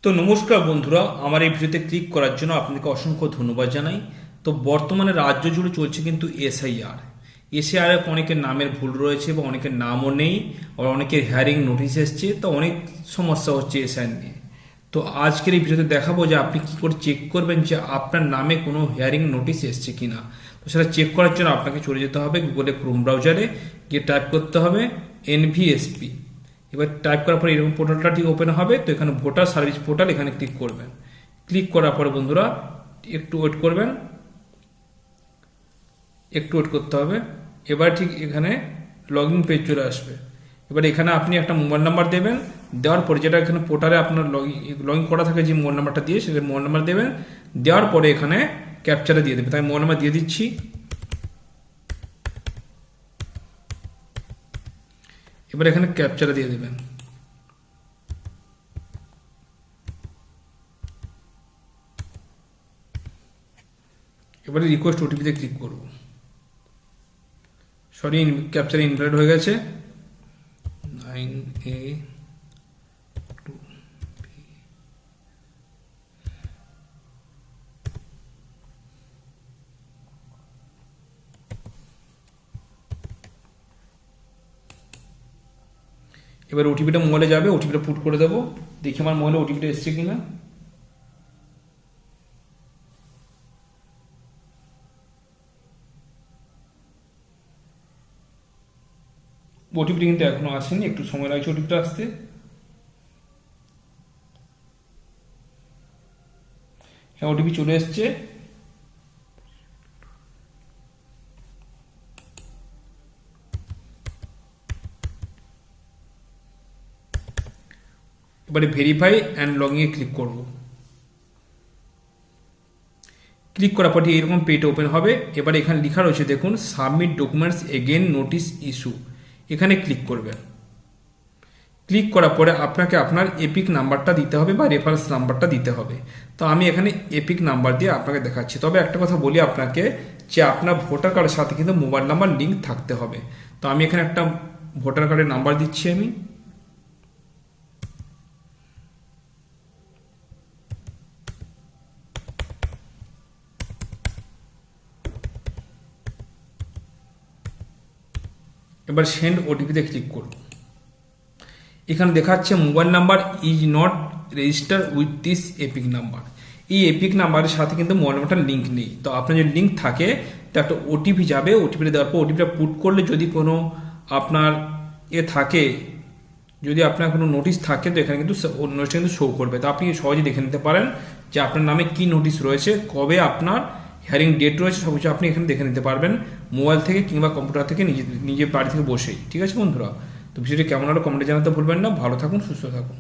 তো নমস্কার বন্ধুরা, আমার এই ভিডিওতে ক্লিক করার জন্য আপনাদেরকে অসংখ্য ধন্যবাদ জানাই। তো বর্তমানে রাজ্য জুড়ে চলছে কিন্তু এসআইআর অনেকের নামের ভুল রয়েছে এবং অনেকের নামও নেই, আবার অনেকের হিয়ারিং নোটিশ এসছে, তো অনেক সমস্যা হচ্ছে এসআইআর নিয়ে। তো আজকের এই ভিডিওতে দেখাবো যে আপনি কি করে চেক করবেন যে আপনার নামে কোনো হিয়ারিং নোটিশ এসছে কিনা। তো সেটা চেক করার জন্য আপনাকে চলে যেতে হবে গুগলে ক্রোম ব্রাউজারে, গিয়ে টাইপ করতে হবে NVSP। এবার টাইপ করার পরে এরকম পোর্টালটা ঠিক ওপেন হবে। তো এখানে ভোটার সার্ভিস পোর্টাল, এখানে ক্লিক করবেন। ক্লিক করার পরে বন্ধুরা একটু ওয়েট করবেন, একটু ওয়েট করতে হবে। এবার ঠিক এখানে লগ ইন পেজ চলে আসবে। এবার এখানে আপনি একটা মোবাইল নাম্বার দেবেন, দেওয়ার পরে যেটা এখানে পোর্টালে আপনার লগ ইন করা থাকে যে মোবাইল নাম্বারটা দিয়ে, সেটা মোবাইল নাম্বার দেবেন। দেওয়ার পরে এখানে ক্যাপচারে দিয়ে দেবে। তাই মোবাইল নাম্বার দিয়ে দিচ্ছি। এবার এখানে ক্যাপচারে দিয়ে দেবেন। এবারে রিকোয়েস্ট ওটিপিতে ক্লিক করব। সরি, ক্যাপচার ইনভ্যালিড হয়ে গেছে। 9A 2B। এবার ওটিপিটা মোবাইলে যাবে, ওটিপিটা পুট করে দেবো। দেখি আমার মোবাইলে ওটিপিটা এসছে কিনা। ওটিপিটা কিন্তু এখনো আসেনি, একটু সময় লাগছে ওটিপিটা আসতে। হ্যাঁ, ওটিপি চলে এসছে। এবারে ভেরিফাই অ্যান্ড লগ ইনে ক্লিক করব। ক্লিক করার পরে এরকম পেজ ওপেন হবে। এবারে এখানে লেখা রয়েছে দেখুন, submit documents again notice issue. এখানে ক্লিক করবেন। ক্লিক করার পরে আপনাকে আপনার এপিক নাম্বারটা দিতে হবে বা রেফারেন্স নাম্বারটা দিতে হবে। তো আমি এখানে এপিক নাম্বার দিয়ে আপনাকে দেখাচ্ছি। তবে একটা কথা বলি আপনাকে, যে আপনার ভোটার কার্ডের সাথে কিন্তু মোবাইল নাম্বার লিঙ্ক থাকতে হবে। তো আমি এখানে একটা ভোটার কার্ডের নাম্বার দিচ্ছি আমি। এবার সেন্ড ওটিপিতে ক্লিক করব। এখানে দেখাচ্ছে mobile number is not register with this epic number. এই এপিক নাম্বারের সাথে কিন্তু মোবাইল নাম্বারটার লিঙ্ক নেই। তো আপনার যদি লিঙ্ক থাকে তো একটা ওটিপি যাবে, ওটিপিটা দেওয়ার পর ওটিপিটা পুট করলে যদি কোনো আপনার থাকে, যদি আপনার কোনো নোটিশ থাকে, তো এখানে কিন্তু নোটিশটা কিন্তু শো করবে। তো আপনি সহজে দেখে নিতে পারেন যে আপনার নামে কি নোটিশ রয়েছে, কবে আপনার হিয়ারিং ডেট রয়েছে, সব কিছু আপনি এখানে দেখে নিতে পারবেন মোবাইল থেকে কিংবা কম্পিউটার থেকে, নিজের বাড়ি থেকে বসেই। ঠিক আছে বন্ধুরা, তো ভিডিওটি কেমন হলো কমেন্টে জানাতে ভুলবেন না। ভালো থাকুন, সুস্থ থাকুন।